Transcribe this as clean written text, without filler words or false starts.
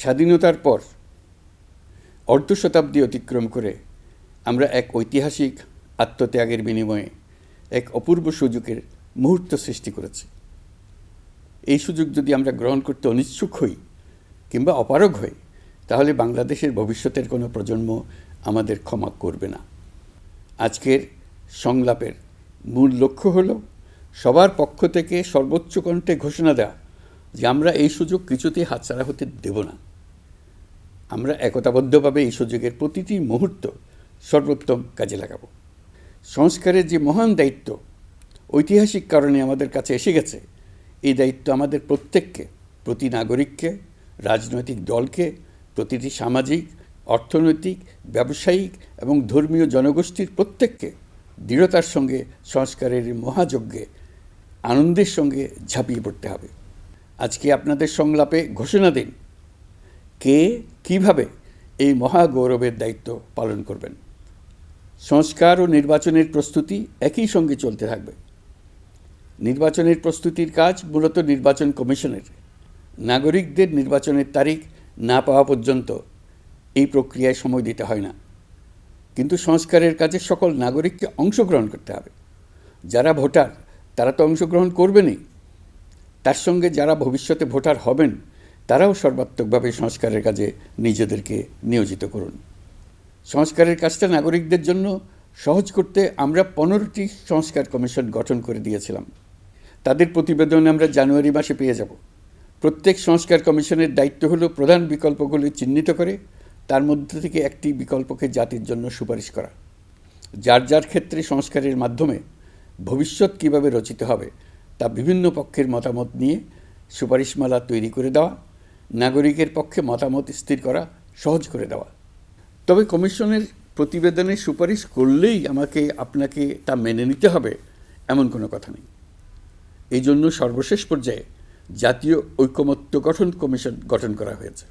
স্বাধীনতার পর অর্ধ শতাব্দী অতিক্রম করে আমরা এক ঐতিহাসিক আত্মত্যাগের বিনিময়ে এক অপূর্ব সুযোগের মুহূর্ত সৃষ্টি করেছি। এই সুযোগ যদি আমরা গ্রহণ করতে অনিচ্ছুক হই কিংবা অপারগ হই, তাহলে বাংলাদেশের ভবিষ্যতের কোনো প্রজন্ম আমাদের ক্ষমা করবে না। আজকের সংলাপের মূল লক্ষ্য হল সবার পক্ষ থেকে সর্বোচ্চ কণ্ঠে ঘোষণা দেওয়া যে আমরা এই সুযোগ কিছুতেই হাতছাড়া হতে দেব না। আমরা একতাবদ্ধভাবে এই সুযোগের প্রতিটি মুহূর্ত সর্বোত্তম কাজে লাগাবো। সংস্কারের যে মহান দায়িত্ব ঐতিহাসিক কারণে আমাদের কাছে এসে গেছে, এই দায়িত্ব আমাদের প্রত্যেককে, প্রতি নাগরিককে, রাজনৈতিক দলকে, প্রতিটি সামাজিক, অর্থনৈতিক, ব্যবসায়িক এবং ধর্মীয় জনগোষ্ঠীর প্রত্যেককে দৃঢ়তার সঙ্গে সংস্কারের মহাযজ্ঞে আনন্দের সঙ্গে ঝাঁপিয়ে পড়তে হবে। আজকে আপনাদের সংলাপে ঘোষণা দিন কে কিভাবে এই মহাগৌরবের দায়িত্ব পালন করবেন। সংস্কার ও নির্বাচনের প্রস্তুতি একই সঙ্গে চলতে থাকবে। নির্বাচনের প্রস্তুতির কাজ মূলত নির্বাচন কমিশনের। নাগরিকদের নির্বাচনের তারিখ না পাওয়া পর্যন্ত এই প্রক্রিয়ায় সময় দিতে হয় না। কিন্তু সংস্কারের কাজে সকল নাগরিককে অংশগ্রহণ করতে হবে। যারা ভোটার তারা তো অংশগ্রহণ করবেনই, তার সঙ্গে যারা ভবিষ্যতে ভোটার হবেন তারাও সর্বাত্মকভাবে সংস্কারের কাজে নিজেদেরকে নিয়োজিত করুন। সংস্কারের কাজটা নাগরিকদের জন্য সহজ করতে আমরা 15টি সংস্কার কমিশন গঠন করে দিয়েছিলাম। তাদের প্রতিবেদন আমরা জানুয়ারি মাসে পেয়ে যাব। প্রত্যেক সংস্কার কমিশনের দায়িত্ব হলো প্রধান বিকল্পগুলি চিহ্নিত করে তার মধ্যে থেকে একটি বিকল্পকে জাতির জন্য সুপারিশ করা। যার যার ক্ষেত্রে সংস্কারের মাধ্যমে ভবিষ্যৎ কীভাবে রচিত হবে তা বিভিন্ন পক্ষের মতামত নিয়ে সুপারিশমালা তৈরি করে দেওয়া, নাগরিকের পক্ষে মতামত স্থির করা সহজ করে দেওয়া। তবে কমিশনের প্রতিবেদনে সুপারিশ করলেই আপনাকে তা মেনে নিতে হবে এমন কোনো কথা নেই। এই জন্য সর্বশেষ পর্যায়ে জাতীয় ঐকমত্য গঠন কমিশন গঠন করা হয়েছে।